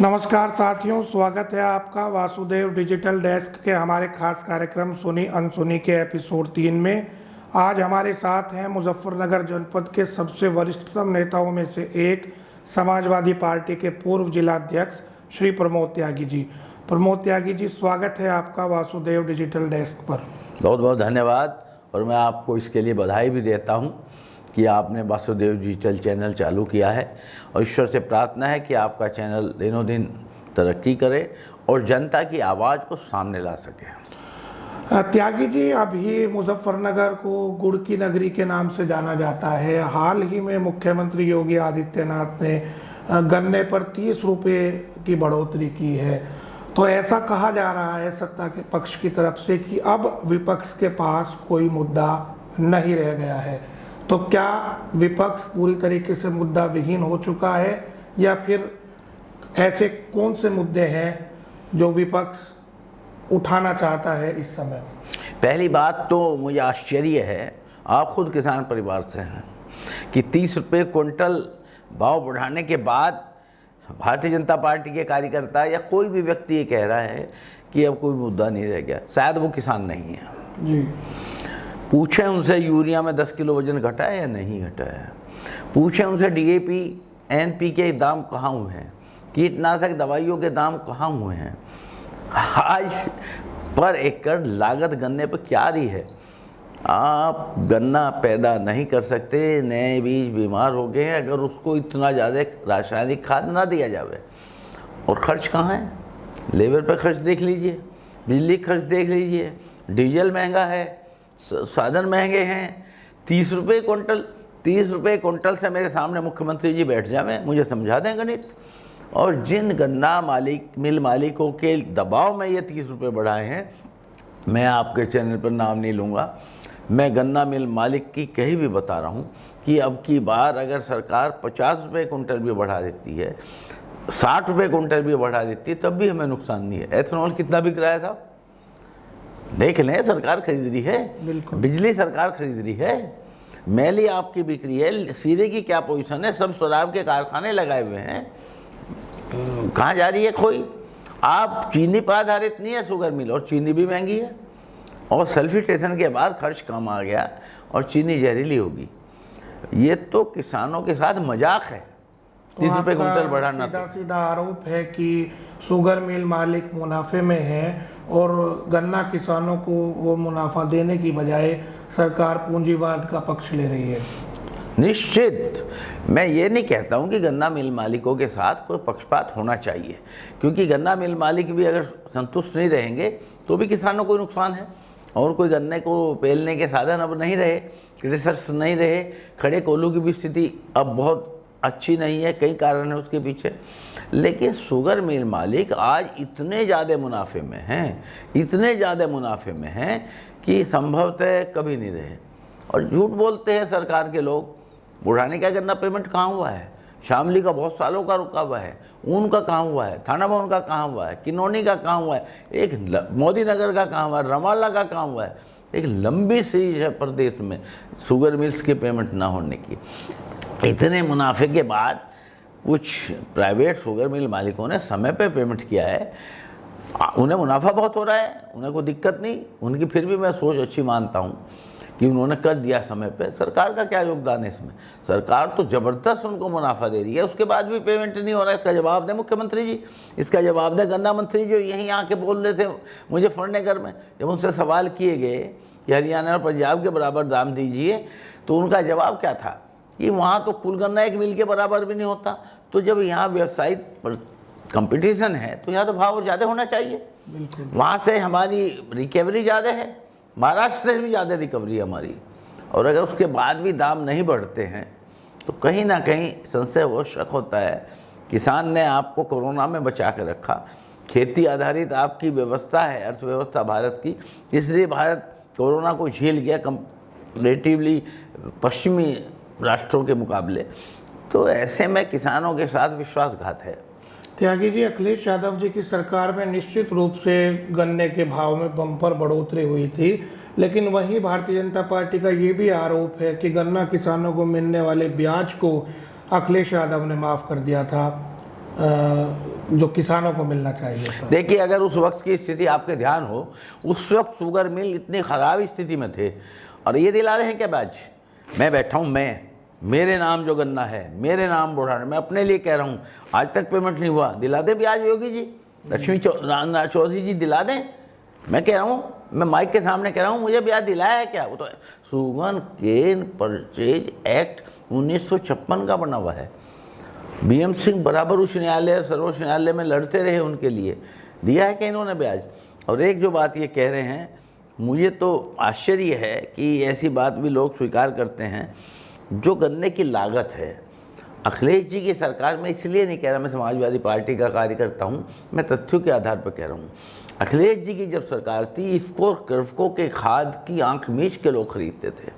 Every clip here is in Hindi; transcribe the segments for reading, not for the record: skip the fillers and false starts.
नमस्कार साथियों, स्वागत है आपका वासुदेव डिजिटल डेस्क के हमारे खास कार्यक्रम सुनी अनसुनी के एपिसोड 3 में। आज हमारे साथ हैं मुजफ्फरनगर जनपद के सबसे वरिष्ठतम नेताओं में से एक समाजवादी पार्टी के पूर्व जिलाध्यक्ष श्री प्रमोद त्यागी जी। प्रमोद त्यागी जी, स्वागत है आपका वासुदेव डिजिटल डेस्क पर। बहुत बहुत धन्यवाद। और मैं आपको इसके लिए बधाई भी देता हूं कि आपने वासुदेव डिजिटल चैनल चालू किया है और ईश्वर से प्रार्थना है कि आपका चैनल दिनों दिन तरक्की करे और जनता की आवाज़ को सामने ला सके। त्यागी जी, अभी मुजफ्फरनगर को गुड़ की नगरी के नाम से जाना जाता है। हाल ही में मुख्यमंत्री योगी आदित्यनाथ ने गन्ने पर 30 रुपये की बढ़ोतरी की है। तो ऐसा कहा जा रहा है सत्ता के पक्ष की तरफ से कि अब विपक्ष के पास कोई मुद्दा नहीं रह गया है। तो क्या विपक्ष पूरी तरीके से मुद्दा विहीन हो चुका है या फिर ऐसे कौन से मुद्दे हैं जो विपक्ष उठाना चाहता है इस समय? पहली बात तो मुझे आश्चर्य है, आप खुद किसान परिवार से हैं, कि 30 रुपये क्विंटल भाव बढ़ाने के बाद भारतीय जनता पार्टी के कार्यकर्ता या कोई भी व्यक्ति ये कह रहा है कि अब कोई मुद्दा नहीं रह गया। शायद वो किसान नहीं है जी। पूछें उनसे यूरिया में 10 किलो वजन घटा है या नहीं घटा है। पूछें उनसे डीएपी एनपी के दाम कहाँ हुए हैं, कीटनाशक दवाइयों के दाम कहाँ हुए हैं। आज पर एकड़ लागत गन्ने पर क्या रही है। आप गन्ना पैदा नहीं कर सकते, नए बीज बीमार हो गए हैं अगर उसको इतना ज़्यादा रासायनिक खाद ना दिया जाए। और खर्च कहाँ है, लेबर पर खर्च देख लीजिए, बिजली खर्च देख लीजिए, डीजल महंगा है, साधन महंगे हैं। 30 रुपये क्विंटल, 30 रुपये क्विंटल से मेरे सामने मुख्यमंत्री जी बैठ जाए, मुझे समझा दें गणित। और जिन गन्ना मिल मालिकों के दबाव में ये 30 रुपये बढ़ाए हैं, मैं आपके चैनल पर नाम नहीं लूँगा, मैं गन्ना मिल मालिक की कहीं भी बता रहा हूँ कि अब की बार अगर सरकार 50 रुपये क्विंटल भी बढ़ा देती है, 60 रुपये क्विंटल भी बढ़ा देती है, तब भी हमें नुकसान नहीं है। एथेनॉल कितना बिक रहा है साहब, देख लें, सरकार खरीद रही है। बिजली सरकार खरीद रही है, मैली आपकी बिक रही है। सीरे की क्या पोजीशन है, सब शराब के कारखाने लगाए हुए हैं, कहाँ जा रही है खोई। आप चीनी पर आधारित नहीं है शुगर मिल, और चीनी भी महंगी है, और सल्फिटेशन के बाद खर्च कम आ गया और चीनी जहरीली होगी। ये तो किसानों के साथ मजाक है। 30 रुपये क्विंटल बढ़ाना सीधा आरोप है कि शुगर मिल मालिक मुनाफे में है और गन्ना किसानों को वो मुनाफा देने की बजाय सरकार पूंजीवाद का पक्ष ले रही है। निश्चित, मैं ये नहीं कहता हूँ कि गन्ना मिल मालिकों के साथ कोई पक्षपात होना चाहिए, क्योंकि गन्ना मिल मालिक भी अगर संतुष्ट नहीं रहेंगे तो भी किसानों को नुकसान है। और कोई गन्ने को पेलने के साधन अब नहीं रहे, क्रेशर्स नहीं रहे, खड़े कोल्हू की भी स्थिति अब बहुत अच्छी नहीं है, कई कारण है उसके पीछे। लेकिन शुगर मिल मालिक आज इतने ज़्यादा मुनाफे में हैं, इतने ज़्यादा मुनाफे में हैं कि संभवतः कभी नहीं रहे। और झूठ बोलते हैं सरकार के लोग। बुढ़ाने का गन्ना पेमेंट कहाँ हुआ है, शामली का बहुत सालों का रुका हुआ है, ऊन का कहाँ हुआ है, थाना भवन का कहाँ हुआ है, किनौनी का कहाँ हुआ है, एक मोदी नगर का कहाँ हुआ है, रमाला का कहाँ हुआ है। एक लंबी सीरीज है प्रदेश में शुगर मिल्स की पेमेंट ना होने की। इतने मुनाफे के बाद कुछ प्राइवेट शुगर मिल मालिकों ने समय पे पेमेंट किया है, उन्हें मुनाफा बहुत हो रहा है, उन्हें कोई दिक्कत नहीं उनकी, फिर भी मैं सोच अच्छी मानता हूँ कि उन्होंने कर दिया समय पे। सरकार का क्या योगदान है इसमें, सरकार तो ज़बरदस्त उनको मुनाफा दे रही है, उसके बाद भी पेमेंट नहीं हो रहा है। इसका जवाब दें मुख्यमंत्री जी, इसका जवाब दें गन्ना मंत्री जो यहीं आके बोल रहे थे मुझे फुलनगर में, जब उनसे सवाल किए गए कि हरियाणा और पंजाब के बराबर दाम दीजिए, तो उनका जवाब क्या था कि वहाँ तो कुल गन्ना एक मिल के बराबर भी नहीं होता। तो जब यहाँ व्यावसायिक कंपटीशन है तो यहाँ तो भाव ज़्यादा होना चाहिए। वहाँ से हमारी रिकवरी ज़्यादा है, महाराष्ट्र से भी ज़्यादा रिकवरी हमारी, और अगर उसके बाद भी दाम नहीं बढ़ते हैं तो कहीं ना कहीं संशय वो शक होता है। किसान ने आपको कोरोना में बचा के रखा, खेती आधारित आपकी व्यवस्था है, अर्थव्यवस्था भारत की, इसलिए भारत कोरोना को झेल गया कंपैरेटिवली पश्चिमी राष्ट्रों के मुकाबले। तो ऐसे में किसानों के साथ विश्वासघात है। त्यागी जी, अखिलेश यादव जी की सरकार में निश्चित रूप से गन्ने के भाव में बम्पर बढ़ोतरी हुई थी, लेकिन वहीं भारतीय जनता पार्टी का ये भी आरोप है कि गन्ना किसानों को मिलने वाले ब्याज को अखिलेश यादव ने माफ़ कर दिया था। जो किसानों को मिलना चाहिए था। देखिए, अगर उस वक्त की स्थिति आपके ध्यान हो, उस वक्त शुगर मिल इतनी ख़राब स्थिति में थे, और ये दिला रहे हैं क्या ब्याज? मैं बैठा हूँ, मेरे नाम जो गन्ना है, मेरे नाम बुढ़ाने, मैं अपने लिए कह रहा हूँ, आज तक पेमेंट नहीं हुआ, दिला दें ब्याज योगी जी, लक्ष्मी चौधरी जी दिला दें। मैं कह रहा हूँ, मैं माइक के सामने कह रहा हूँ, मुझे ब्याज दिलाया है क्या? वो तो शुगर केन परचेज एक्ट 1956 का बना हुआ है। BM सिंह बराबर उच्च न्यायालय, सर्वोच्च न्यायालय में लड़ते रहे उनके लिए, दिया है कि इन्होंने ब्याज? और एक जो बात ये कह रहे हैं, मुझे तो आश्चर्य है कि ऐसी बात भी लोग स्वीकार करते हैं। जो गन्ने की लागत है, अखिलेश जी की सरकार में, इसलिए नहीं कह रहा मैं समाजवादी पार्टी का कार्यकर्ता हूँ, मैं तथ्यों के आधार पर कह रहा हूँ। अखिलेश जी की जब सरकार थी, इफ्को कर्फको के खाद की आंख मीच के लोग खरीदते थे।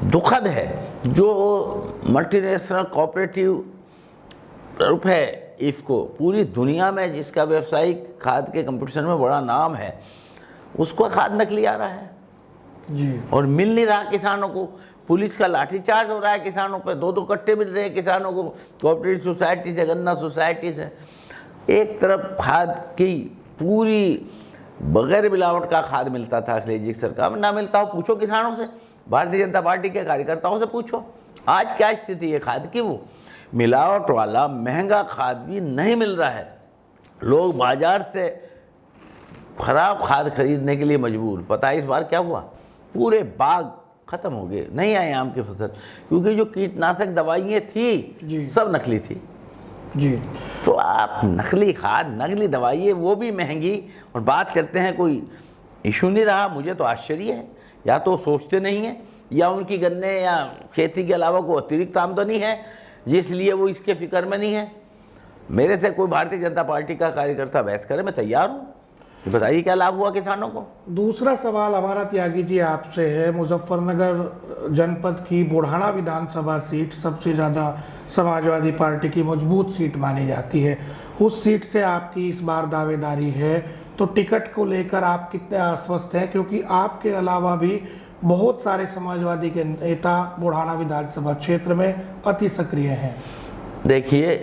दुखद है, जो मल्टीनेशनल कोऑपरेटिव रूप है इफ्को, पूरी दुनिया में जिसका व्यावसायिक खाद के कंपटीशन में बड़ा नाम है, उसको खाद नकली आ रहा है जी, और मिल नहीं रहा किसानों को। पुलिस का लाठीचार्ज हो रहा है किसानों पे, 2-2 कट्टे मिल रहे हैं किसानों को, कोऑपरेटिव सोसाइटी से, गन्ना सोसाइटी से। एक तरफ खाद की पूरी बगैर मिलावट का खाद मिलता था अखिलेश जी की सरकार में, ना मिलता हो पूछो किसानों से, भारतीय जनता पार्टी के कार्यकर्ताओं से पूछो, आज क्या स्थिति है खाद की। वो मिलावट वाला महंगा खाद भी नहीं मिल रहा है, लोग बाजार से खराब खाद खरीदने के लिए मजबूर। पता है इस बार क्या हुआ? पूरे बाग खत्म हो गए, नहीं आए आम की फसल, क्योंकि जो कीटनाशक दवाइयाँ थी सब नकली थी जी। तो आप नकली खाद, नकली दवाइयाँ, वो भी महंगी, और बात करते हैं कोई इशू नहीं रहा। मुझे तो आश्चर्य है, या तो सोचते नहीं हैं, या उनकी गन्ने या खेती के अलावा कोई अतिरिक्त आमदनी है जिसलिए वो इसके फिक्र में नहीं है। मेरे से कोई भारतीय जनता पार्टी का कार्यकर्ता बहस करे, मैं तैयार हूँ। बताइए क्या लाभ हुआ किसानों को? दूसरा सवाल हमारा त्यागी जी आपसे है, मुजफ्फरनगर जनपद की बुढ़ाना विधानसभा सीट सबसे ज़्यादा समाजवादी पार्टी की मजबूत सीट मानी जाती है। उस सीट से आपकी इस बार दावेदारी है, तो टिकट को लेकर आप कितने आश्वस्त हैं? क्योंकि आपके अलावा भी बहुत सारे समाजवादी के नेता बुढ़ाना विधानसभा क्षेत्र में अति सक्रिय हैं। देखिए,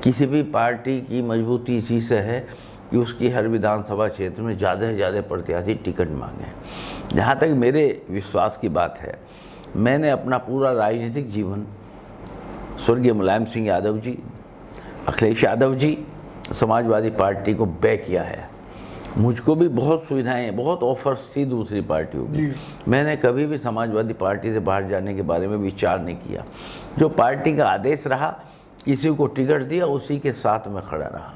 किसी भी पार्टी की मजबूती इसी से है कि उसकी हर विधानसभा क्षेत्र में ज़्यादा से ज़्यादा प्रत्याशी टिकट मांगे। जहाँ तक मेरे विश्वास की बात है, मैंने अपना पूरा राजनीतिक जीवन स्वर्गीय मुलायम सिंह यादव जी, अखिलेश यादव जी, समाजवादी पार्टी को व्यय किया है। मुझको भी बहुत सुविधाएं, बहुत ऑफर्स थी दूसरी पार्टियों की, मैंने कभी भी समाजवादी पार्टी से बाहर जाने के बारे में विचार नहीं किया। जो पार्टी का आदेश रहा, किसी को टिकट दिया, उसी के साथ में खड़ा रहा।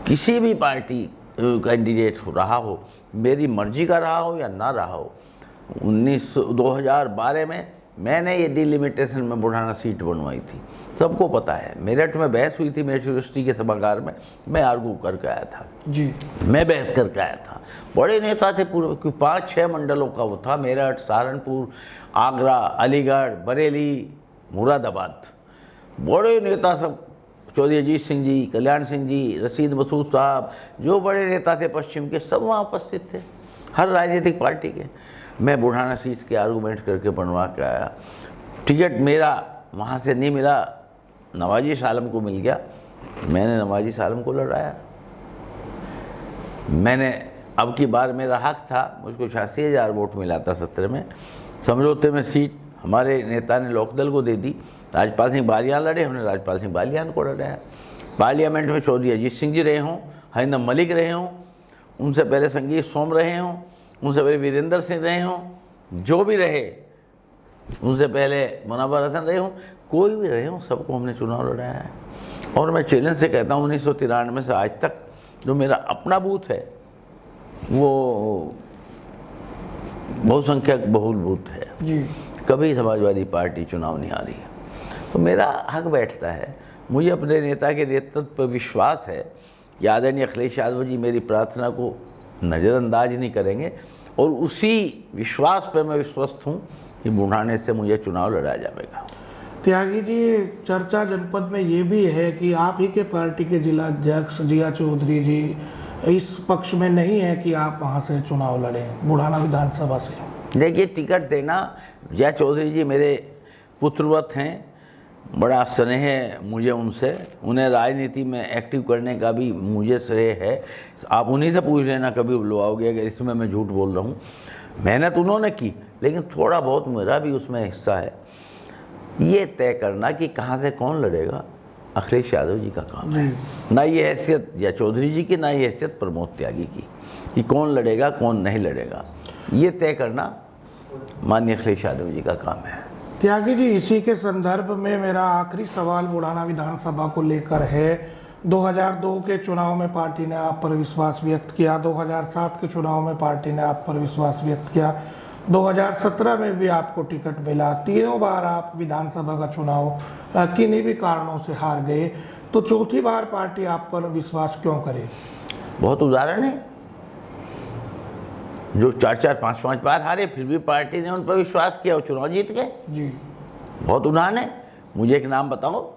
किसी भी पार्टी कैंडिडेट रहा हो, मेरी मर्जी का रहा हो या ना रहा हो, 2012 में मैंने ये डिलिमिटेशन में बुढ़ाना सीट बनवाई थी, सबको पता है। मेरठ में बहस हुई थी, मेरठ यूनिवर्सिटी के सभागार में, मैं आर्गू करके आया था जी, मैं बहस करके आया था। बड़े नेता थे पूरे, 5-6 मंडलों का वो था, मेरठ, सहारनपुर, आगरा, अलीगढ़, बरेली, मुरादाबाद। बड़े नेता सब, चौधरी अजीत सिंह जी, कल्याण सिंह जी, रशीद मसूद साहब, जो बड़े नेता थे पश्चिम के, सब वहाँ उपस्थित थे, हर राजनीतिक पार्टी के। मैं बुढ़ाना सीट के आर्गूमेंट करके बनवा के आया। टिकट मेरा वहाँ से नहीं मिला, नवाजी सालम को मिल गया, मैंने नवाजी सालम को लड़ाया। मैंने अब की बार मेरा हक था, मुझको 86,000 वोट मिला था 17 में। समझौते में सीट हमारे नेता ने लोकदल को दे दी, राजपाल सिंह बालियान लड़े, हमने राजपाल सिंह बालियान को लड़ाया। पार्लियामेंट में चौधरी अजीत सिंह जी रहे हों, हरिंदर मलिक रहे हों, उनसे पहले संगीत सोम रहे हों, उनसे पहले वीरेंद्र सिंह रहे हों, जो भी रहे, उनसे पहले मुनव्वर हसन रहे हों, कोई भी रहे हों, सबको हमने चुनाव लड़ाया है। और मैं चैलेंज से कहता हूँ, 1993 से आज तक जो मेरा अपना बूथ है, वो बहुसंख्यक बहुल बूथ है जी, कभी समाजवादी पार्टी चुनाव नहीं आ रही है। तो मेरा हक बैठता है। मुझे अपने नेता के नेतृत्व पर विश्वास है कि आदरणीय अखिलेश यादव जी मेरी प्रार्थना को नज़रअंदाज नहीं करेंगे, और उसी विश्वास पर मैं विश्वस्त हूँ कि बुढ़ाने से मुझे चुनाव लड़ा जाएगा। त्यागी जी, चर्चा जनपद में ये भी है कि आप ही के पार्टी के जिला अध्यक्ष जिया चौधरी जी इस पक्ष में नहीं है कि आप वहाँ से चुनाव लड़ें, बुढ़ाना विधानसभा से। देखिए, टिकट देना, जिया चौधरी जी मेरे पुत्रवत हैं, बड़ा स्नेह मुझे उनसे, उन्हें राजनीति में एक्टिव करने का भी मुझे श्रेय है। आप उन्हीं से पूछ लेना कभी बुलवाओगे अगर इसमें मैं झूठ बोल रहा हूँ। मेहनत उन्होंने की, लेकिन थोड़ा बहुत मेरा भी उसमें हिस्सा है। ये तय करना कि कहाँ से कौन लड़ेगा अखिलेश यादव जी का काम है, ना ये हैसियत या चौधरी जी की, ना ये हैसियत प्रमोद त्यागी की कि कौन लड़ेगा कौन नहीं लड़ेगा। ये तय करना माननीय अखिलेश यादव जी का काम है। त्यागी जी, इसी के संदर्भ में मेरा आखिरी सवाल बुढ़ाना विधानसभा को लेकर है। 2002 के चुनाव में पार्टी ने आप पर विश्वास व्यक्त किया, 2007 के चुनाव में पार्टी ने आप पर विश्वास व्यक्त किया, 2017 में भी आपको टिकट मिला। तीनों बार आप विधानसभा का चुनाव किन्हीं भी कारणों से हार गए, तो चौथी बार पार्टी आप पर विश्वास क्यों करे? बहुत उदाहरण है, जो 4-4, 5-5 बार हारे फिर भी पार्टी ने उन पर विश्वास किया और चुनाव जीत गए। जी, बहुत उदाहरण है। मुझे एक नाम बताओ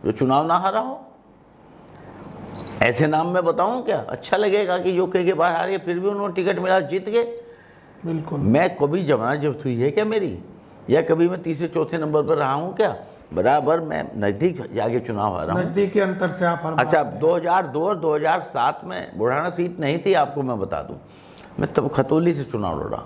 जो चुनाव ना हारा हो। ऐसे नाम मैं बताऊं क्या? अच्छा लगेगा कि जो कई बार हारे फिर भी उन्होंने टिकट मिला, जीत गए। बिल्कुल। मैं कभी जमानत जब्त हुई है क्या मेरी, या कभी मैं तीसरे चौथे नंबर पर रहा हूं क्या? बराबर मैं नज़दीक जाके चुनाव हारा हूं। नजदीकी अंतर से आप हर अच्छा, बार 2002 और 2007 में बुढ़ाना सीट नहीं थी, आपको मैं बता दूं। मैं तब खतौली से चुनाव लड़ा।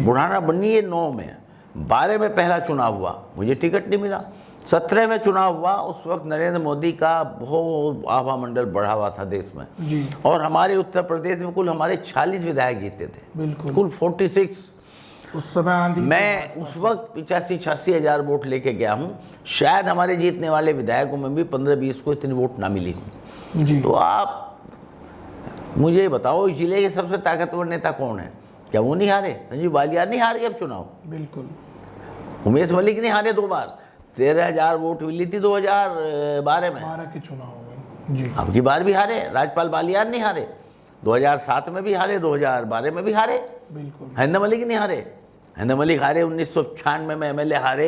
बुढ़ाना बनी है 9 में, 12 में पहला चुनाव हुआ, मुझे टिकट नहीं मिला। 17 में चुनाव हुआ, उस वक्त नरेंद्र मोदी का बहुत आभा मंडल बढ़ा हुआ था देश में जी, और हमारे उत्तर प्रदेश में कुल हमारे 46 विधायक जीते थे, बिल्कुल। कुल 46। उस समय आंधी, मैं उस वक्त 85-86 हज़ार वोट लेके गया हूँ। शायद हमारे जीतने वाले विधायकों में भी 15-20 को इतनी वोट ना मिली हूँ। जी, तो आप मुझे बताओ, इस जिले के सबसे ताकतवर नेता कौन है? क्या वो नहीं हारे? संजीव बालियान नहीं हार गए अब चुनाव? बिल्कुल। उमेश मलिक नहीं हारे 2 बार, 13,000 वोट मिली थी 2012 में। 12 के चुनाव में जी, अब की बार भी हारे। राजपाल बालियान नहीं हारे, 2007 में भी हारे, 2012 में भी हारे। बिल्कुल। हैदर मलिक नहीं हारे। हैदर मलिक हारे 1996 में एमएलए हारे,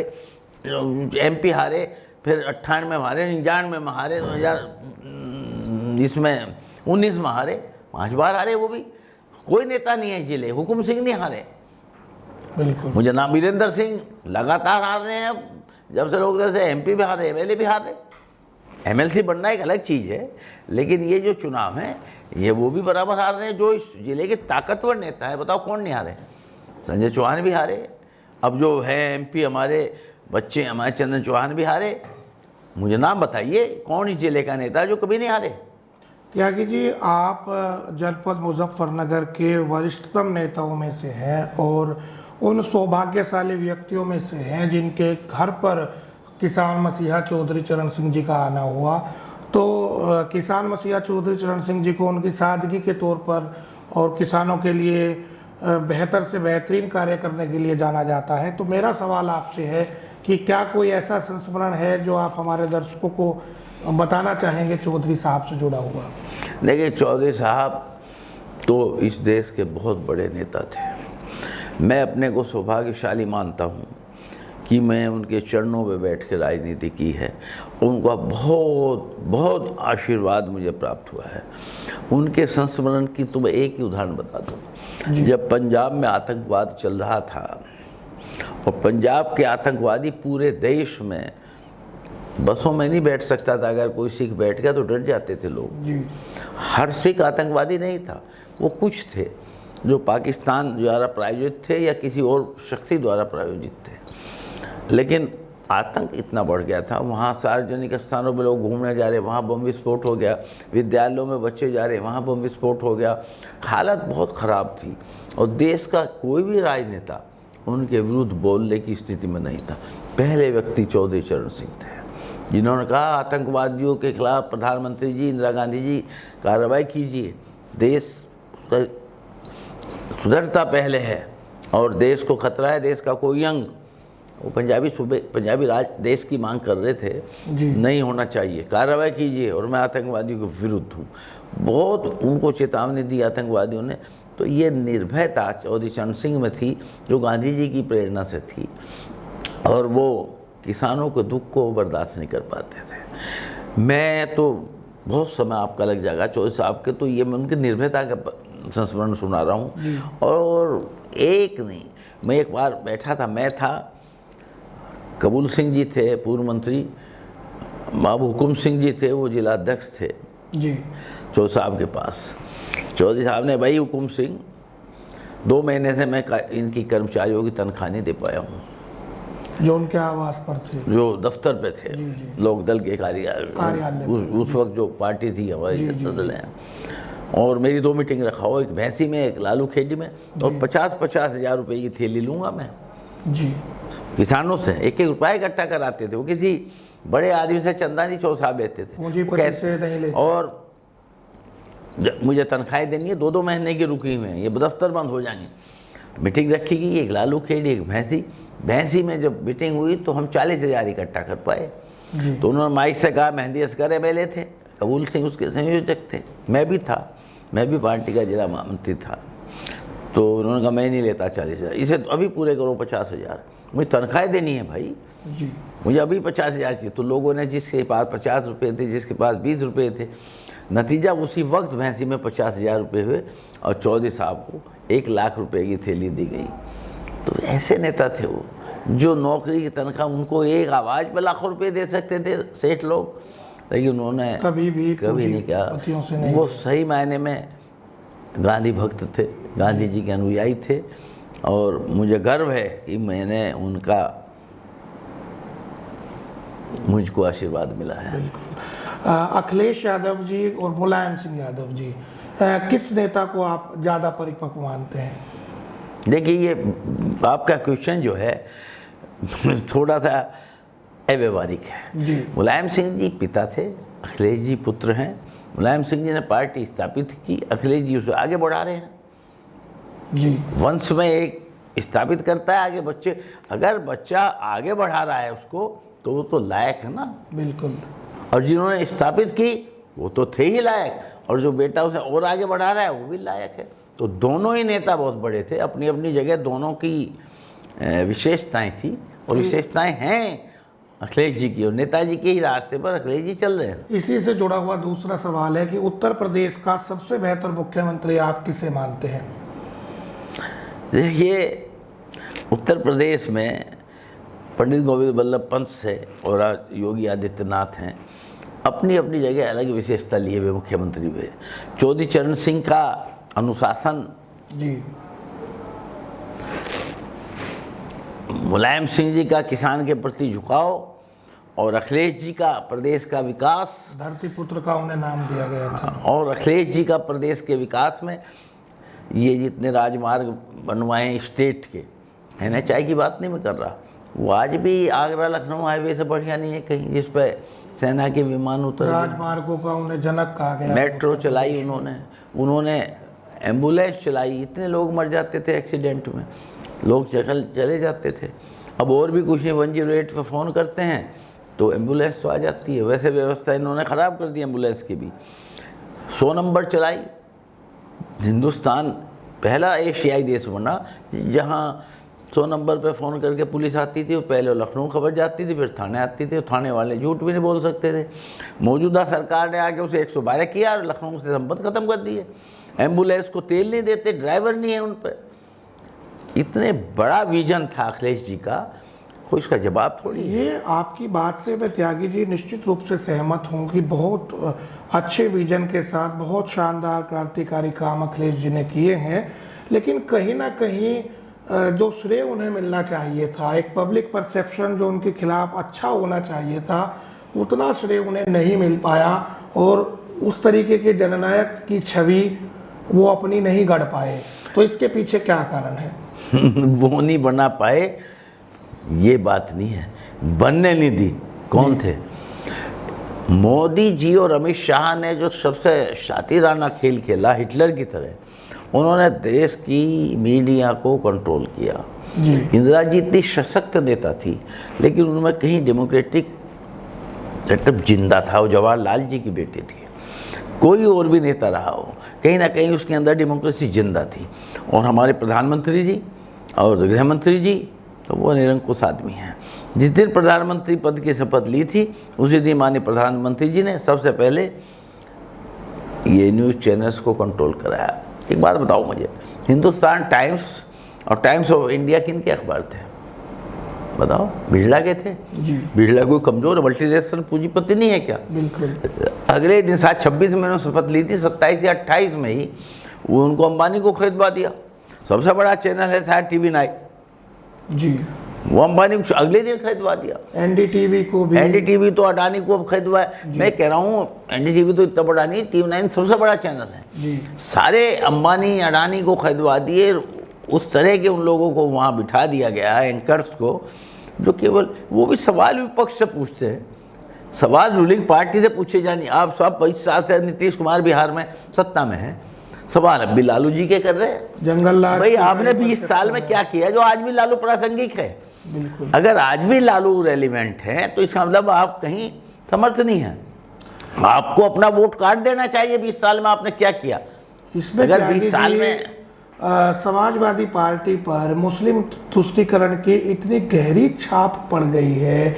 एमपी हारे, फिर 98 में हारे, 99 में हारे, 2019 में हारे, 5 बार हारे। वो भी कोई नेता नहीं है जिले। हुकुम सिंह नहीं हारे। बिल्कुल। मुझे नाम वीरेंद्र सिंह लगातार हार रहे हैं, जब से लोग जैसे एमपी भी हारे, एमएलए भी हारे। एमएलसी बनना एक अलग चीज़ है, लेकिन ये जो चुनाव है ये वो भी बराबर हार रहे हैं जो इस जिले के ताकतवर नेता है। बताओ कौन नहीं हारे? संजय चौहान भी हारे, अब जो है एमपी हमारे बच्चे हमारे चंदन चौहान भी हारे। मुझे नाम बताइए कौन इस जिले का नेता जो कभी नहीं हारे? त्यागी जी, आप जनपद मुजफ्फरनगर के वरिष्ठतम नेताओं में से हैं और उन सौभाग्यशाली व्यक्तियों में से हैं जिनके घर पर किसान मसीहा चौधरी चरण सिंह जी का आना हुआ। तो किसान मसीहा चौधरी चरण सिंह जी को उनकी सादगी के तौर पर और किसानों के लिए बेहतर से बेहतरीन कार्य करने के लिए जाना जाता है। तो मेरा सवाल आपसे है कि क्या कोई ऐसा संस्मरण है जो आप हमारे दर्शकों को बताना चाहेंगे चौधरी साहब से जुड़ा हुआ? देखिए, चौधरी साहब तो इस देश के बहुत बड़े नेता थे। मैं अपने को सौभाग्यशाली मानता हूँ कि मैं उनके चरणों में बैठ के राजनीति की है। उनका बहुत बहुत आशीर्वाद मुझे प्राप्त हुआ है। उनके संस्मरण की तो मैं एक ही उदाहरण बता दूँ। जब पंजाब में आतंकवाद चल रहा था और पंजाब के आतंकवादी पूरे देश में बसों में नहीं बैठ सकता था, अगर कोई सिख बैठ गया तो डर जाते थे लोग जी। हर सिख आतंकवादी नहीं था, वो कुछ थे जो पाकिस्तान द्वारा प्रायोजित थे या किसी और शक्ति द्वारा प्रायोजित थे। लेकिन आतंक इतना बढ़ गया था, वहाँ सार्वजनिक स्थानों में लोग घूमने जा रहे, वहाँ बम विस्फोट हो गया, विद्यालयों में बच्चे जा रहे, वहाँ बम विस्फोट हो गया। हालत बहुत ख़राब थी और देश का कोई भी राजनेता उनके विरुद्ध बोलने की स्थिति में नहीं था। पहले व्यक्ति चौधरी चरण सिंह थे जिन्होंने कहा आतंकवादियों के खिलाफ प्रधानमंत्री जी इंदिरा गांधी जी कार्रवाई कीजिए, देश का सुधरता पहले है और देश को खतरा है, देश का कोई अंग। वो पंजाबी राज देश की मांग कर रहे थे, नहीं होना चाहिए, कार्रवाई कीजिए और मैं आतंकवादियों के विरुद्ध हूँ। बहुत उनको चेतावनी दी आतंकवादियों ने। तो ये निर्भयता चौधरी चरण सिंह में थी जो गांधी जी की प्रेरणा से थी और वो किसानों के दुख को बर्दाश्त नहीं कर पाते थे। मैं तो बहुत समय आपका लग जाएगा चौधरी साहब के, तो ये मैं उनकी निर्भयता का संस्मरण सुना रहा हूँ। और एक नहीं, मैं एक बार बैठा था, मैं था, कबूल सिंह जी थे पूर्व मंत्री, बाबू हुकुम सिंह जी थे, वो जिलाध्यक्ष थे जी चौधरी साहब के पास। चौधरी साहब ने, भाई हुकुम सिंह, 2 महीने से मैं इनकी कर्मचारियों की तनख्वाह नहीं दे पाया हूँ, जो उनके आवास पर थे, जो दफ्तर पे थे, जी, जी। लोक दल के कार्यालय, उस वक्त जो पार्टी थी हमारी जनता दल है, और मेरी 2 मीटिंग रखाओ, एक भैंसी में, एक लालू खेड़ी में, और 50-50 हज़ार रुपये की थैली लूँगा मैं जी। किसानों से। 1-1 रुपया इकट्ठा कराते थे वो, किसी बड़े आदमी से चंदा नहीं चौधरी साहब लेते थे, पूंजीपति से नहीं लेते। और मुझे तनख्वाहें देनी है, 2-2 महीने की रुकी हुई हैं, ये दफ्तर बंद हो जाएंगे। मीटिंग रखी गई, एक लालू खेड़ी, एक भैंसी में जब मीटिंग हुई तो हम 40,000 इकट्ठा कर पाए। तो उन्होंने माइक से कहा, मेहंदी असगर MLA थे, कबूल सिंह उसके संयोजक थे, मैं भी था, मैं भी पार्टी का जिला मंत्री था। तो उन्होंने कहा मैं नहीं लेता 40,000, इसे तो अभी पूरे करो 50,000, मुझे तनख्वाहें देनी है भाई जी। मुझे अभी 50,000 चाहिए। तो लोगों ने, जिसके पास 50 रुपये थे, जिसके पास 20 रुपये थे, नतीजा उसी वक्त भैंसी में 50,000 रुपये हुए और चौधरी साहब को 1 लाख रुपए की थैली दी गई। तो ऐसे नेता थे वो, जो नौकरी की तनख्वाह, उनको एक आवाज़ पे लाखों रुपए दे सकते थे सेठ लोग, लेकिन उन्होंने कभी नहीं किया। वो सही मायने में गांधी भक्त थे, गांधी जी के अनुयायी थे, और मुझे गर्व है कि मैंने मुझको आशीर्वाद मिला है। अखिलेश यादव जी और मुलायम सिंह यादव जी, किस नेता को आप ज़्यादा परिपक्व मानते हैं? देखिए, ये आपका क्वेश्चन जो है थोड़ा सा अव्यवहारिक है। जी। मुलायम सिंह जी पिता थे, अखिलेश जी पुत्र हैं। मुलायम सिंह जी ने पार्टी स्थापित की, अखिलेश जी उसे आगे बढ़ा रहे हैं। जी। वंश में एक स्थापित करता है आगे बच्चे, अगर बच्चा आगे बढ़ा रहा है उसको, तो वो तो लायक है ना। बिल्कुल। और जिन्होंने स्थापित की वो तो थे ही लायक, और जो बेटा उसे और आगे बढ़ा रहा है वो भी लायक है। तो दोनों ही नेता बहुत बड़े थे, अपनी अपनी जगह दोनों की विशेषताएं थी, और विशेषताएं हैं अखिलेश जी की, और नेताजी के ही रास्ते पर अखिलेश जी चल रहे हैं। इसी से जुड़ा हुआ दूसरा सवाल है कि उत्तर प्रदेश का सबसे बेहतर मुख्यमंत्री आप किसे मानते हैं? देखिए, उत्तर प्रदेश में पंडित गोविंद बल्लभ पंत से और आज योगी आदित्यनाथ हैं, अपनी अपनी जगह अलग विशेषता लिए हुए मुख्यमंत्री हुए। चौधरी चरण सिंह का अनुशासन, जी, मुलायम सिंह जी का किसान के प्रति झुकाव, और अखिलेश जी का प्रदेश का विकास, धरती पुत्र का उन्हें नाम दिया गया था। और अखिलेश जी का प्रदेश के विकास में ये जितने राजमार्ग बनवाए स्टेट के, NHI की बात नहीं मैं कर रहा, वो आज भी आगरा लखनऊ हाईवे से बढ़िया नहीं है कहीं, जिस पे सेना के विमान उतर, राजमार्गों का उन्हें जनक कहा गया। मेट्रो चलाई उन्होंने एम्बुलेंस चलाई, इतने लोग मर जाते थे एक्सीडेंट में, लोग चले जाते थे। अब और भी कुछ नहीं, 108 पे फ़ोन करते हैं तो एम्बुलेंस तो आ जाती है। वैसे व्यवस्था इन्होंने ख़राब कर दी एम्बुलेंस की भी। 100 नंबर चलाई, हिंदुस्तान पहला एशियाई देश बना जहाँ 100 नंबर पे फ़ोन करके पुलिस आती थी। पहले लखनऊ खबर जाती थी, फिर थाने आती थी, थाने वाले झूठ भी नहीं बोल सकते थे। मौजूदा सरकार ने आके उसे 112 किया और लखनऊ से संबंध खत्म कर दिए। एम्बुलेंस को तेल नहीं देते, ड्राइवर नहीं है उन पर। इतने बड़ा विजन था अखिलेश जी का, कोई इसका जवाब थोड़ी है। ये आपकी बात से मैं त्यागी जी निश्चित रूप से सहमत हूँ कि बहुत अच्छे विजन के साथ बहुत शानदार क्रांतिकारी काम अखिलेश जी ने किए हैं, लेकिन कहीं ना कहीं जो श्रेय उन्हें मिलना चाहिए था, एक पब्लिक परसेप्शन जो उनके खिलाफ अच्छा होना चाहिए था, उतना श्रेय उन्हें नहीं मिल पाया, और उस तरीके के जननायक की छवि वो अपनी नहीं गढ़ पाए। तो इसके पीछे क्या कारण है? वो नहीं बना पाए ये बात नहीं है, बनने नहीं दी। कौन थे? मोदी जी और अमित शाह ने जो सबसे शातिराना खेल खेला हिटलर की तरह, उन्होंने देश की मीडिया को कंट्रोल किया। इंदिरा जी इतनी सशक्त नेता थी, लेकिन उनमें कहीं डेमोक्रेटिक सेटअप जिंदा था। वो जवाहरलाल जी की बेटी थी, कोई और भी नेता रहा हो, कहीं ना कहीं उसके अंदर डेमोक्रेसी जिंदा थी। और हमारे प्रधानमंत्री जी और गृह मंत्री जी तो वो निरंकुश आदमी हैं। जिस दिन प्रधानमंत्री पद की शपथ ली थी, उसी दिन माननीय प्रधानमंत्री जी ने सबसे पहले ये न्यूज़ चैनल्स को कंट्रोल कराया। एक बात बताओ मुझे, हिंदुस्तान टाइम्स और टाइम्स ऑफ इंडिया किन के अखबार थे? बताओ, बिरला के थे। जी बिरला कोई कमजोर मल्टीनेशनल पूंजीपति नहीं है क्या? बिल्कुल। अगले दिन 26 में उन्होंने शपथ ली थी, 27 या 28 में ही वो उनको अंबानी को खरीदवा दिया। सबसे बड़ा चैनल है शायद TV9, जी वो अंबानी को अगले दिन खरीदवा दिया। NDTV को भी, NDTV तो अडानी को खरीदवा। मैं कह रहा हूँ NDTV तो इतना बड़ा नहीं, TV9 सबसे बड़ा चैनल है। जी सारे अंबानी अडानी को खरीदवा दिए। उस तरह के उन लोगों को वहाँ बिठा दिया गया है, एंकर्स को, जो केवल वो भी सवाल विपक्ष से पूछते हैं, सवाल रूलिंग पार्टी से पूछे जाने। आप सब 25 साल से नीतीश कुमार बिहार में सत्ता में है, सवाल अब भी लालू जी के कर रहे हैं। जंगल राज भाई आपने 20 साल में क्या किया जो आज भी लालू प्रासंगिक है? बिल्कुल। अगर आज भी लालू रेलिवेंट है तो इसका मतलब आप कहीं समर्थ नहीं है। आपको अपना वोट काट देना चाहिए। 20 साल में आपने क्या किया? इसमें अगर त्यागी 20 साल जी, में समाजवादी पार्टी पर मुस्लिम तुष्टीकरण की इतनी गहरी छाप पड़ गई है।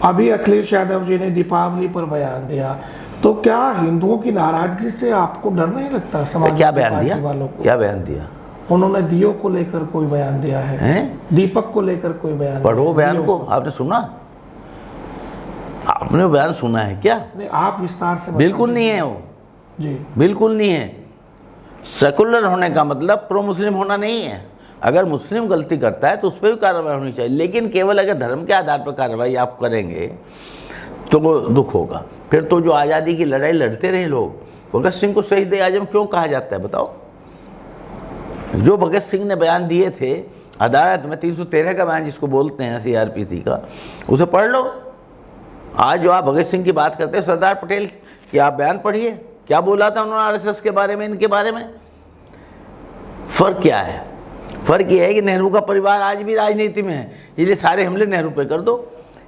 अभी अखिलेश यादव जी ने दीपावली पर बयान दिया, तो क्या हिंदुओं की नाराजगी से आपको डर नहीं लगता? समाजवादी क्या बयान दिया? पार्टी वालों को क्या बयान दिया? उन्होंने दियो को लेकर कोई बयान दिया है, हैं? दीपक को लेकर कोई बयान? पढ़ो बयान दियो को। आपने सुना? आपने बयान सुना है क्या? नहीं, आप विस्तार से बताइए। बिल्कुल नहीं है वो, जी बिल्कुल नहीं है। सेकुलर होने का मतलब प्रो मुस्लिम होना नहीं है। अगर मुस्लिम गलती करता है तो उस पर भी कार्रवाई होनी चाहिए, लेकिन केवल अगर धर्म के आधार पर कार्रवाई आप करेंगे तो वो दुख होगा। फिर तो जो आज़ादी की लड़ाई लड़ते रहे लोग, भगत सिंह को शहीद आजम क्यों कहा जाता है बताओ? जो भगत सिंह ने बयान दिए थे अदालत में, 313 का बयान जिसको बोलते हैं CRPC का, उसे पढ़ लो। आज जो आप भगत सिंह की बात करते हैं, सरदार पटेल की आप बयान पढ़िए, क्या बोला था उन्होंने RSS के बारे में, इनके बारे में। फर्क क्या है? फर्क ये है कि नेहरू का परिवार आज भी राजनीति में है, इसलिए सारे हमले नेहरू पे कर दो।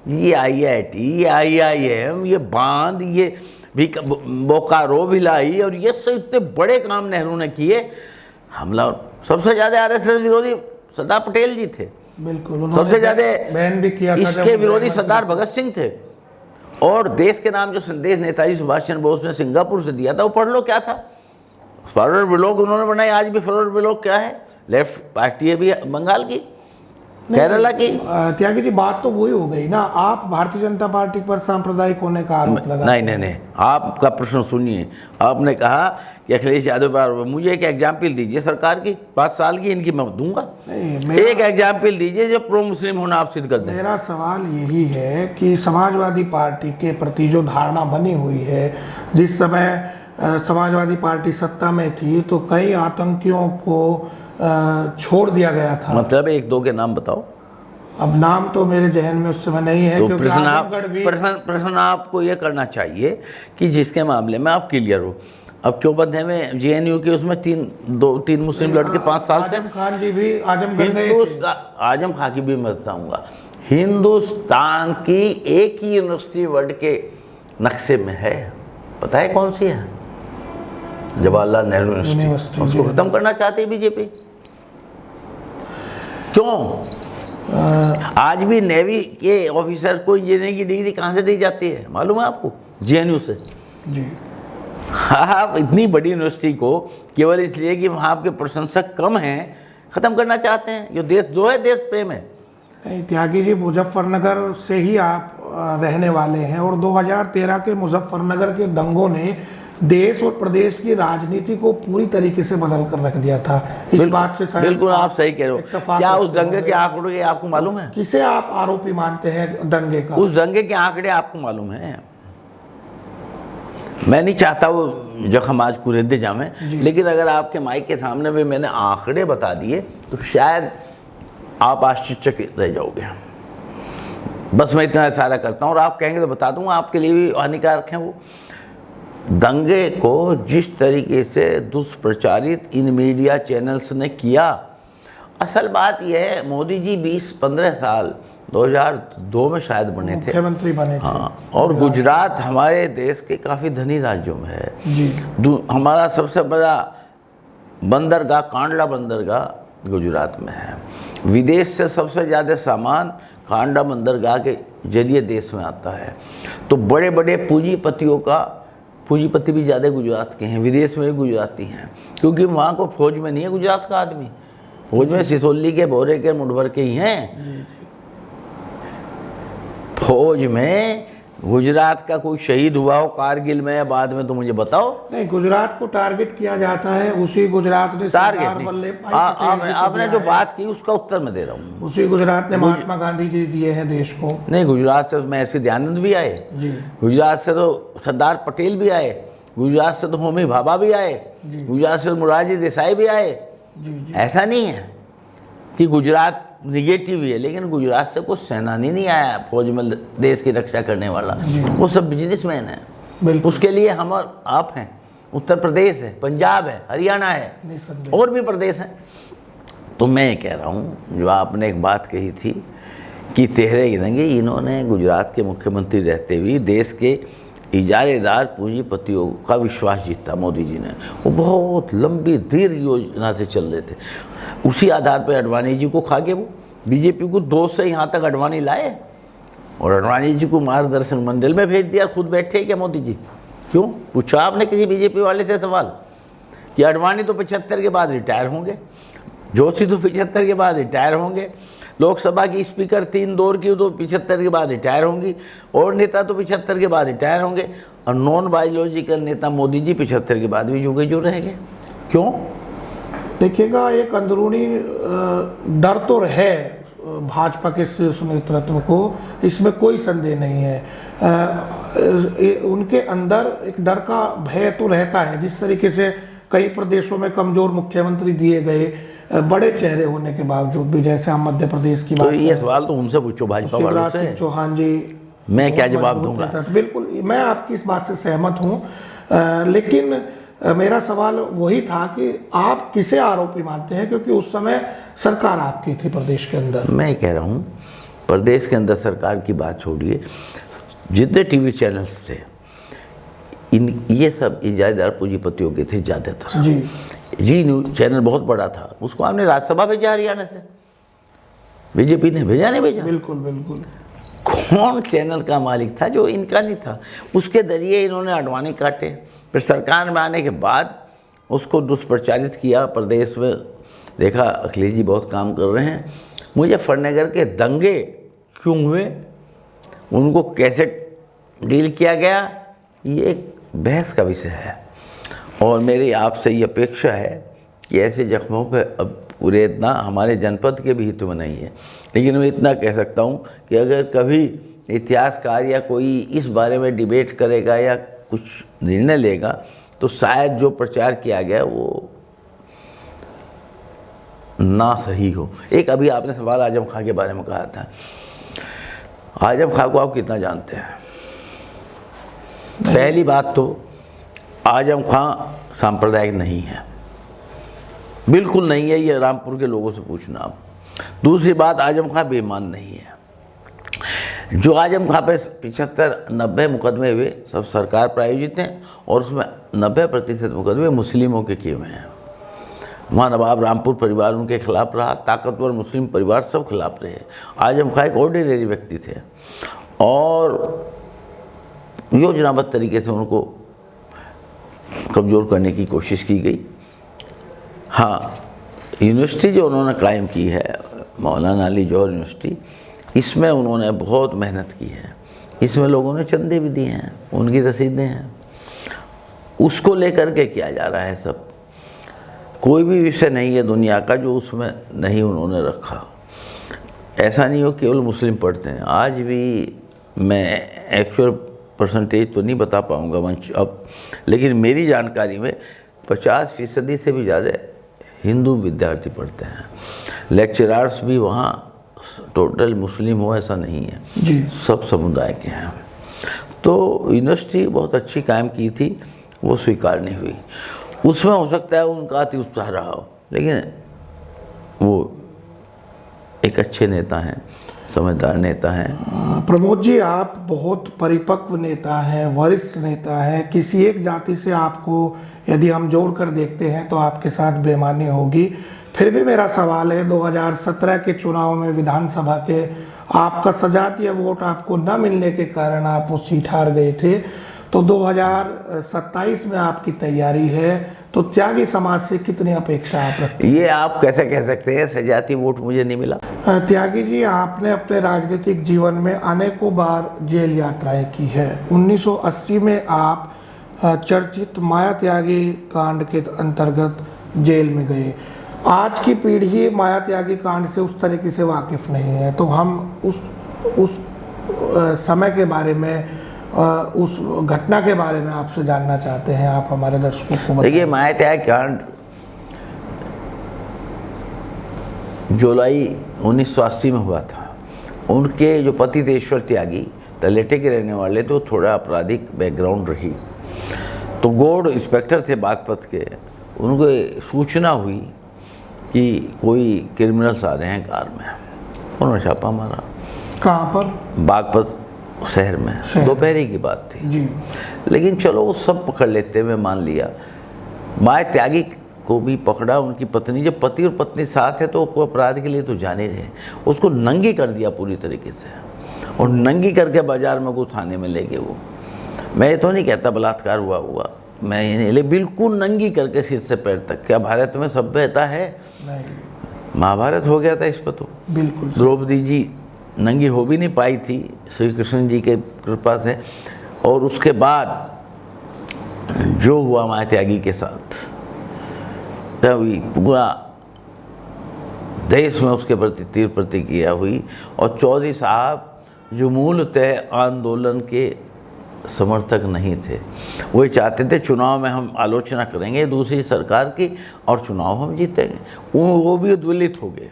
ये IIT, ये IIM, ये बांध, ये भी बोकारो भिलाई और ये सब इतने बड़े काम नेहरू ने किए। हमला सबसे ज़्यादा RSS विरोधी सरदार पटेल जी थे। बिल्कुल। सबसे ज़्यादा बैन भी किया था इसके विरोधी सरदार भगत सिंह थे। और देश के नाम जो संदेश नेताजी सुभाष चंद्र बोस ने सिंगापुर से दिया था, वो पढ़ लो क्या था। फॉरवर्ड ब्लॉक उन्होंने बनाई। आज भी फॉरवर्ड ब्लॉक क्या है? लेफ्ट पार्टी है भी बंगाल की, केरला की। त्यागी जी, बात तो वही हो गई ना। आप भारतीय जनता पार्टी पर सांप्रदायिक होने का आरोप लगा। नहीं, आपका प्रश्न सुनिए। आपने कहा कि अखिलेश यादव पर, मुझे एक एग्जाम्पल दीजिए सरकार की 5 साल की, इनकी मैं दूंगा। एक एग्जाम्पल दीजिए जो प्रो मुस्लिम होना आप सिद्ध कर दें। मेरा सवाल यही है कि समाजवादी पार्टी के प्रति जो धारणा बनी हुई है, जिस समय समाजवादी पार्टी सत्ता में थी तो कई आतंकियों को छोड़ दिया गया था। मतलब 1-2 के नाम बताओ। अब नाम तो मेरे जहन में उस समय नहीं है, तो क्योंकि प्रश्न आपको ये करना चाहिए कि जिसके मामले में आप क्लियर हो। अब क्यों बंधे में JNU के उसमें 3 मुस्लिम लड़के 5 साल से। आजम खान जी भी आजमगढ़ गए थे। आजम खान की भी मैं बताऊंगा। हिंदुस्तान की एक ही यूनिवर्सिटी वर्ल्ड के नक्शे में है, पता है कौन सी है? जवाहरलाल नेहरू यूनिवर्सिटी। उसको खत्म करना चाहती है BJP। क्यों? आज भी नेवी के ऑफिसर को इंजीनियरिंग की डिग्री कहाँ से दी जाती है मालूम है आपको? JNU से। जी। आप इतनी बड़ी यूनिवर्सिटी को केवल इसलिए कि वहाँ आपके प्रशंसक कम हैं खत्म करना चाहते हैं। जो देश जो है देश प्रेम है। त्यागी जी, मुजफ्फरनगर से ही आप रहने वाले हैं और 2013 के मुजफ्फरनगर के दंगों ने देश और प्रदेश की राजनीति को पूरी तरीके से बदल कर रख दिया था। इस बात से शायद बिल्कुल आप सही कह रहे हो। क्या उस दंगे के आंकड़े आपको मालूम है? किसे आप आरोपी मानते हैं दंगे का? उस दंगे के आंकड़े आपको मालूम है? मैं नहीं चाहता वो जख्म आज कुरेदे जामे, लेकिन अगर आपके माइक के सामने भी मैंने आंकड़े बता दिए तो शायद आप आश्चर्यचकित रह जाओगे। बस मैं इतना इशारा करता हूँ और आप कहेंगे तो बता दूंगा, आपके लिए भी हानिकारक हैं वो। दंगे को जिस तरीके से दुष्प्रचारित इन मीडिया चैनल्स ने किया, असल बात यह है मोदी जी 20-15 साल 2002 में शायद बने थे, मुख्यमंत्री बने थे। हाँ, और गुजरात हमारे देश के काफ़ी धनी राज्यों में है जी। हमारा सबसे बड़ा बंदरगाह कांडला बंदरगाह गुजरात में है। विदेश से सबसे ज़्यादा सामान कांडला बंदरगाह के जरिए देश में आता है। तो बड़े बड़े पूंजीपतियों का, पूंजीपति भी ज़्यादा गुजरात के हैं, विदेश में भी गुजराती हैं, क्योंकि वहाँ को फौज में नहीं है गुजरात का आदमी। फौज में सिसोली के, बोरे के, मुठभर के ही हैं। फौज में गुजरात का कोई शहीद हुआ हो कारगिल में या बाद में, तो मुझे बताओ। नहीं, गुजरात को टारगेट किया जाता है, उसी गुजरात ने सरदार टारगेट वल्लभ भाई पटेल को आपने दिया जो है। बात की उसका उत्तर मैं दे रहा हूँ। उसी गुजरात ने महात्मा गांधी जी दिए हैं देश को। नहीं, गुजरात से महर्षि दयानंद भी आए, जी गुजरात से तो सरदार पटेल भी आए, गुजरात से तो होमी भाभा भी आए, गुजरात से मुरारजी देसाई भी आए। जी ऐसा नहीं है कि गुजरात निगेटिव ही है, लेकिन गुजरात से कोई सेनानी नहीं आया फौज में देश की रक्षा करने वाला, वो सब बिजनेसमैन है। बिल्कुल। उसके लिए हम और आप हैं, उत्तर प्रदेश है, पंजाब है, हरियाणा है, निसंदेह। और भी प्रदेश हैं। तो मैं ये कह रहा हूँ, जो आपने एक बात कही थी कि तेहरे गिरेंगे, इन्होंने गुजरात के मुख्यमंत्री रहते हुए देश के इजारेदार पूंजीपतियों का विश्वास जीता मोदी जी ने। वो बहुत लंबी दीर्घ योजना से चल रहे थे, उसी आधार पर अडवाणी जी को खा के वो बीजेपी को 2 से यहाँ तक अडवाणी लाए, और अडवाणी जी को मार्गदर्शन मंडल में भेज दिया। खुद बैठे क्या मोदी जी? क्यों? पूछा आपने किसी बीजेपी वाले से सवाल कि अडवाणी तो 75 के बाद रिटायर होंगे, जोशी तो 75 के बाद रिटायर होंगे, लोकसभा की स्पीकर 3 दौर की तो 75 के बाद रिटायर होंगी, और नेता तो 75 के बाद रिटायर होंगे, और नॉन बायोलॉजिकल नेता मोदी जी 75 के बाद भी जुगे जो रहेंगे। क्यों? देखिएगा, एक अंदरूनी डर तो है भाजपा के शीर्ष नेतृत्व को, इसमें कोई संदेह नहीं है। उनके अंदर एक डर का भय तो रहता है। जिस तरीके से कई प्रदेशों में कमजोर मुख्यमंत्री दिए गए बड़े चेहरे होने के बावजूद भी, जैसे हम मध्य प्रदेश की बात तो ये सवाल तो उनसे पूछो भाजपा वालों शिवराज से, सिंह चौहान जी, मैं क्या जवाब दूंगा? बिल्कुल, मैं आपकी इस बात से सहमत हूँ, लेकिन मेरा सवाल वही था कि आप किसे आरोपी मानते हैं, क्योंकि उस समय सरकार आपकी थी प्रदेश के अंदर। मैं कह रहा हूँ, प्रदेश के अंदर सरकार की बात छोड़िए, जितने टीवी चैनल्स थे ये सब इजारेदार पूंजीपतियों के थे ज़्यादातर। जी न्यूज़ चैनल बहुत बड़ा था, उसको हमने राज्यसभा भेजा हरियाणा से, बीजेपी ने भेजा नहीं भेजा? बिल्कुल बिल्कुल। कौन चैनल का मालिक था जो इनका नहीं था? उसके जरिए इन्होंने अडवाणी काटे, फिर सरकार में आने के बाद उसको दुष्प्रचारित किया प्रदेश में। देखा अखिलेश जी बहुत काम कर रहे हैं। मुजफ्फरनगर के दंगे क्यों हुए, उनको कैसे डील किया गया, ये एक बहस का विषय है, और मेरी आपसे ये अपेक्षा है कि ऐसे जख्मों पे अब पूरे इतना हमारे जनपद के भी हित में नहीं है। लेकिन मैं इतना कह सकता हूँ कि अगर कभी इतिहासकार या कोई इस बारे में डिबेट करेगा या कुछ निर्णय लेगा, तो शायद जो प्रचार किया गया वो ना सही हो। एक अभी आपने सवाल आजम खां के बारे में कहा था, आजम खां को आप कितना जानते हैं? पहली बात तो आजम खां सांप्रदायिक नहीं है, बिल्कुल नहीं है, ये रामपुर के लोगों से पूछना आप। दूसरी बात, आजम खां बेईमान नहीं है। जो आजम खां पे 75-90 मुकदमे हुए सब सरकार प्रायोजित हैं, और उसमें 90% मुकदमे मुस्लिमों के किए हुए हैं। वहाँ नवाब रामपुर परिवार उनके खिलाफ रहा, ताकतवर मुस्लिम परिवार सब खिलाफ रहे। आजम खां एक ऑर्डिनरी व्यक्ति थे, और योजनाबद्ध तरीके से उनको कमज़ोर करने की कोशिश की गई। हाँ, यूनिवर्सिटी जो उन्होंने कायम की है, मौलाना अली जौहर यूनिवर्सिटी, इसमें उन्होंने बहुत मेहनत की है, इसमें लोगों ने चंदे भी दिए हैं, उनकी रसीदें हैं। उसको लेकर के किया जा रहा है सब। कोई भी विषय नहीं है दुनिया का जो उसमें नहीं उन्होंने रखा। ऐसा नहीं हो केवल मुस्लिम पढ़ते हैं। आज भी मैं एक्चुअल परसेंटेज तो नहीं बता पाऊँगा मंच अब, लेकिन मेरी जानकारी में 50% से भी ज़्यादा हिंदू विद्यार्थी पढ़ते हैं। लेक्चरार्स भी वहाँ टोटल मुस्लिम हो ऐसा नहीं है जी, सब समुदाय के हैं। तो यूनिवर्सिटी बहुत अच्छी कायम की थी, वो स्वीकार नहीं हुई। उसमें हो सकता है उनका अति उत्साह रहा हो, लेकिन वो एक अच्छे नेता हैं, समझदार नेता हैं। प्रमोद जी, आप बहुत परिपक्व नेता हैं, वरिष्ठ नेता हैं। किसी एक जाति से आपको यदि हम जोड़कर देखते हैं तो आपके साथ बेईमानी होगी। फिर भी मेरा सवाल है, 2017 के चुनाव में विधानसभा के आपका सजातीय वोट आपको न मिलने के कारण आप वो सीट हार गए थे, तो 2027 में आपकी तैयारी है, तो त्यागी समाज से कितनी अपेक्षा आप रखते हैं? ये आप कैसे कह सकते हैं सजाती वोट मुझे नहीं मिला? त्यागी जी, आपने अपने राजनीतिक जीवन में अनेकों बार जेल यात्राएं की है। 1980 में आप चर्चित माया त्यागी कांड के अंतर्गत जेल में गए। आज की पीढ़ी माया त्यागी कांड से उस तरीके से वाकिफ नहीं है, तो हम उस समय के बारे में, उस घटना के बारे में आपसे जानना चाहते हैं। आप हमारे दर्शकों को बताइए। देखिए, माया त्यागी कांड जुलाई 1980 में हुआ था। उनके जो पति थे ईश्वर त्यागी, तलेटे के रहने वाले, तो थोड़ा आपराधिक बैकग्राउंड रही। तो गोल्ड इंस्पेक्टर थे बागपत के, उनको सूचना हुई कि कोई क्रिमिनल्स आ रहे हैं कार में। उन्होंने छापा मारा। कहाँ पर? बागपत शहर में। दोपहर की बात थी जी। लेकिन चलो वो सब पकड़ लेते हुए मान लिया। माया त्यागी को भी पकड़ा, उनकी पत्नी, जब पति और पत्नी साथ है तो कोई अपराध के लिए तो जाने रहे। उसको नंगी कर दिया पूरी तरीके से, और नंगी करके बाजार में को थाने में ले गए। वो, मैं ये तो नहीं कहता बलात्कार हुआ, मैं ये नहीं, लेकिन बिल्कुल नंगी करके सिर से पैर तक। क्या भारत में सभ्यता है? नहीं। महाभारत हो गया था इस पर तो। बिल्कुल। द्रौपदी जी नंगी हो भी नहीं पाई थी श्री कृष्ण जी के कृपा से। और उसके बाद जो हुआ माया त्यागी के साथ, तभी पूरा देश में उसके प्रति तीव्र प्रतिक्रिया हुई। और चौधरी साहब जो मूलतः आंदोलन के समर्थक नहीं थे, वही चाहते थे चुनाव में हम आलोचना करेंगे दूसरी सरकार की और चुनाव हम जीतेंगे। वो भी उद्वेलित हो गए।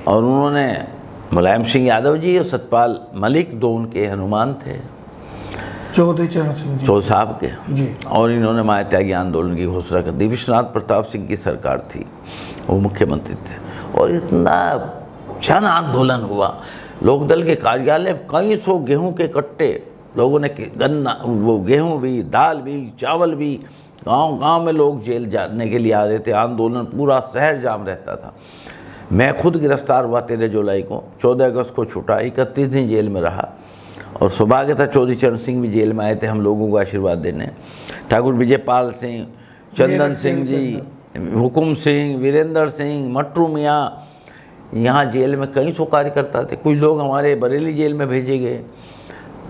और उन्होंने मुलायम सिंह यादव जी और सतपाल मलिक, दो उनके हनुमान थे, चौधरी चरण सिंह जी, चौधरी साहब के जी। और इन्होंने माया त्यागी आंदोलन की घोषणा कर दी। विश्वनाथ प्रताप सिंह की सरकार थी, वो मुख्यमंत्री थे। और इतना जन आंदोलन हुआ। लोकदल के कार्यालय कई सौ गेहूं के कट्टे, लोगों ने गन्ना, वो गेहूं भी, दाल भी, चावल भी, गांव-गांव में लोग जेल जाने के लिए आ रहे थे। आंदोलन, पूरा शहर जाम रहता था। मैं खुद गिरफ्तार हुआ 13 जुलाई को, 14 अगस्त को छूटा, 31 दिन जेल में रहा। और सौभाग्य था चौधरी चरण सिंह भी जेल में आए थे हम लोगों को आशीर्वाद देने। ठाकुर विजयपाल सिंह, चंदन सिंह जी, हुकुम सिंह, वीरेंद्र सिंह, मट्टू मियाँ, यहाँ जेल में कई सौ कार्यकर्ता थे। कुछ लोग हमारे बरेली जेल में भेजे गए।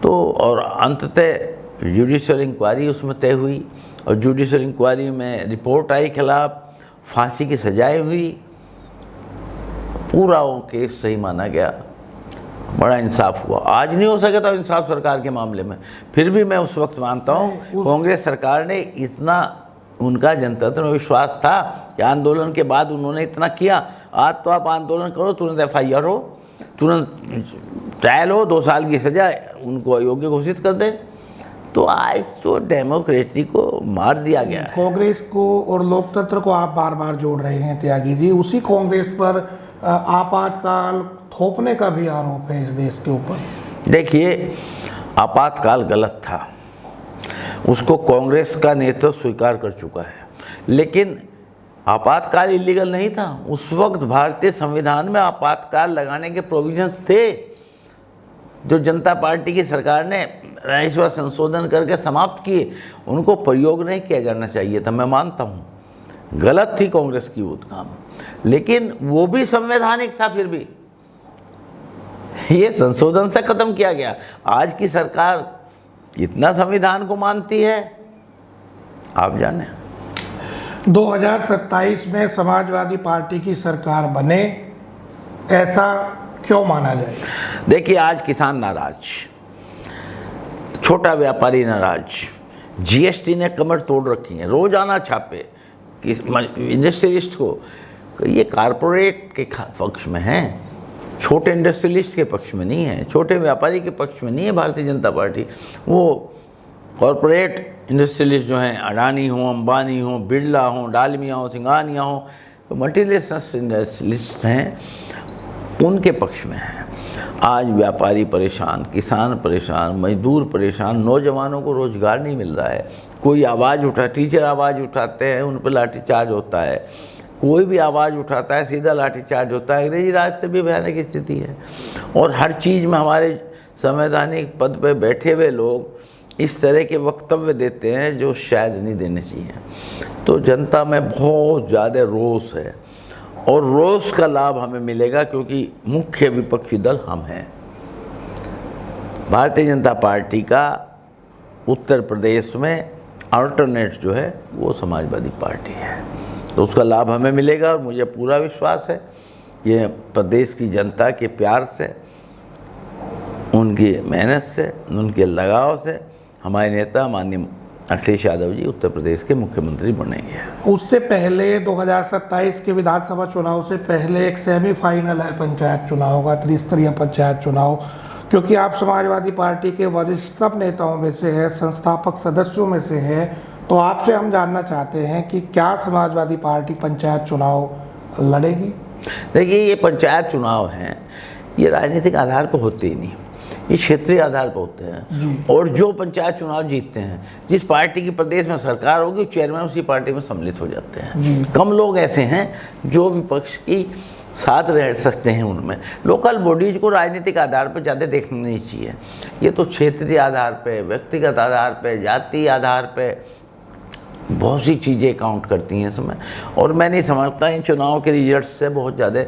तो और अंततः जुडिशल इंक्वायरी उसमें तय हुई, और जुडिशल इंक्वायरी में रिपोर्ट आई खिलाफ, फांसी की सजाएं हुई। पूरा वो केस सही माना गया, बड़ा इंसाफ हुआ। आज नहीं हो सका था इंसाफ सरकार के मामले में, फिर भी मैं उस वक्त मानता हूँ कांग्रेस सरकार ने इतना, उनका जनतंत्र में विश्वास था कि आंदोलन के बाद उन्होंने इतना किया। आज तो आप आंदोलन करो, तुरंत FIR हो, तुरंत ट्रायल हो, 2 साल की सजा, उनको अयोग्य घोषित कर दें। तो आज तो डेमोक्रेसी को मार दिया गया है। कांग्रेस को और लोकतंत्र को आप बार बार जोड़ रहे हैं त्यागी जी। उसी कांग्रेस पर आपातकाल थोपने का भी आरोप है इस देश के ऊपर। देखिए, आपातकाल गलत था, उसको कांग्रेस का नेतृत्व स्वीकार कर चुका है। लेकिन आपातकाल इलीगल नहीं था। उस वक्त भारतीय संविधान में आपातकाल लगाने के प्रोविजंस थे, जो जनता पार्टी की सरकार ने राजस्व संशोधन करके समाप्त किए। उनको प्रयोग नहीं किया जाना चाहिए था। मैं मानता हूँ गलत थी कांग्रेस की वो काम, लेकिन वो भी संवैधानिक था। फिर भी ये संशोधन से खत्म किया गया। आज की सरकार इतना संविधान को मानती है, आप जाने। 2027 में समाजवादी पार्टी की सरकार बने, ऐसा क्यों माना जाए? देखिए, आज किसान नाराज, छोटा व्यापारी नाराज, GST ने कमर तोड़ रखी है, रोजाना छापे कि इंडस्ट्रियलिस्ट को, ये कारपोरेट के पक्ष में हैं, छोटे इंडस्ट्रियलिस्ट के पक्ष में नहीं है, छोटे व्यापारी के पक्ष में नहीं है भारतीय जनता पार्टी। वो कॉरपोरेट इंडस्ट्रियलिस्ट जो हैं, अडानी हो, अंबानी हो, बिरला हो, डालमिया हो, सिंघानिया हो, तो मटीरियलिस्ट इंडस्ट्रियलिस्ट हैं, उनके पक्ष में है। आज व्यापारी परेशान, किसान परेशान, मजदूर परेशान, नौजवानों को रोजगार नहीं मिल रहा है। कोई आवाज़ उठा, टीचर आवाज़ उठाते हैं, उन पर लाठीचार्ज होता है। कोई भी आवाज़ उठाता है, सीधा लाठीचार्ज होता है। अंग्रेजी राज से भी भयानक स्थिति है। और हर चीज़ में हमारे संवैधानिक पद पर बैठे हुए लोग इस तरह के वक्तव्य देते हैं जो शायद नहीं देने चाहिए। तो जनता में बहुत ज़्यादा रोष है। और रोष का लाभ हमें मिलेगा, क्योंकि मुख्य विपक्षी दल हम हैं। भारतीय जनता पार्टी का उत्तर प्रदेश में अल्टरनेट जो है वो समाजवादी पार्टी है, तो उसका लाभ हमें मिलेगा। और मुझे पूरा विश्वास है ये प्रदेश की जनता के प्यार से, उनकी मेहनत से, उनके लगाव से हमारे नेता माननीय अखिलेश यादव जी उत्तर प्रदेश के मुख्यमंत्री बनेंगे। उससे पहले 2027 के विधानसभा चुनाव से पहले एक सेमीफाइनल है पंचायत चुनाव का, त्रिस्तरीय पंचायत चुनाव, क्योंकि आप समाजवादी पार्टी के वरिष्ठतम नेताओं में से है, संस्थापक सदस्यों में से है, तो आपसे हम जानना चाहते हैं कि क्या समाजवादी पार्टी पंचायत चुनाव लड़ेगी? देखिए, ये पंचायत चुनाव हैं, ये राजनीतिक आधार पर होते ही नहीं, ये क्षेत्रीय आधार पर होते हैं। और जो पंचायत चुनाव जीतते हैं, जिस पार्टी की प्रदेश में सरकार होगी, चेयरमैन उसी पार्टी में सम्मिलित हो जाते हैं। कम लोग ऐसे हैं जो विपक्ष की साथ रह सकते हैं। उनमें लोकल बॉडीज को राजनीतिक आधार पर ज़्यादा देखना नहीं चाहिए। ये तो क्षेत्रीय आधार पे, व्यक्तिगत आधार पे, जाति आधार पे बहुत सी चीज़ें काउंट करती हैं इसमें। और मैं नहीं समझता इन चुनाव के रिजल्ट से बहुत ज़्यादा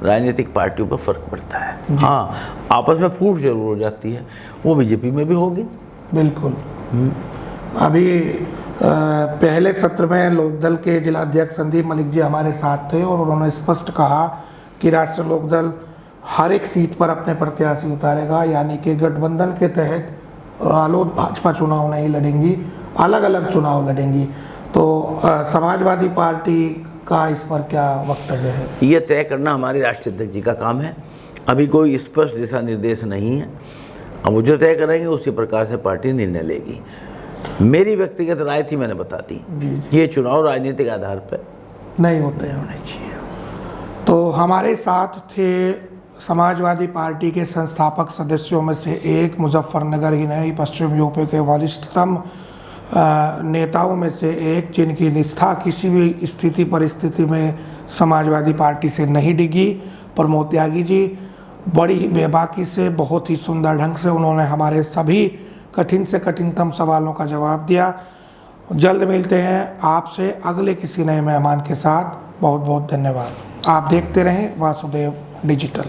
राजनीतिक पार्टियों पर फर्क पड़ता है। हाँ, आपस में फूट जरूर हो जाती है, वो बीजेपी में भी होगी। बिल्कुल। अभी पहले सत्र में लोकदल के जिलाध्यक्ष संदीप मलिक जी हमारे साथ थे और उन्होंने स्पष्ट कहा कि राष्ट्रीय लोकदल हर एक सीट पर अपने प्रत्याशी उतारेगा, यानी कि गठबंधन के तहत रालोद भाजपा चुनाव नहीं लड़ेंगी, अलग अलग चुनाव लड़ेंगी। तो समाजवादी पार्टी का इस पर क्या वक्तव्य है? ये तय करना हमारे राष्ट्रीय अध्यक्ष जी का काम है। अभी कोई स्पष्ट दिशा निर्देश नहीं है, अब वो जो तय करेंगे उसी प्रकार से पार्टी निर्णय लेगी। मेरी व्यक्तिगत राय थी, मैंने बता दी, ये चुनाव राजनीतिक आधार पर नहीं होते होने चाहिए। तो हमारे साथ थे समाजवादी पार्टी के संस्थापक सदस्यों में से एक, मुजफ्फरनगर ही नहीं पश्चिम यूपी के वरिष्ठतम नेताओं में से एक, जिनकी निष्ठा किसी भी स्थिति परिस्थिति में समाजवादी पार्टी से नहीं डिगी, प्रमोद त्यागी जी। बड़ी ही बेबाकी से, बहुत ही सुंदर ढंग से उन्होंने हमारे सभी कठिन से कठिनतम सवालों का जवाब दिया। जल्द मिलते हैं आपसे अगले किसी नए मेहमान के साथ। बहुत बहुत धन्यवाद। आप देखते रहें वासुदेव डिजिटल।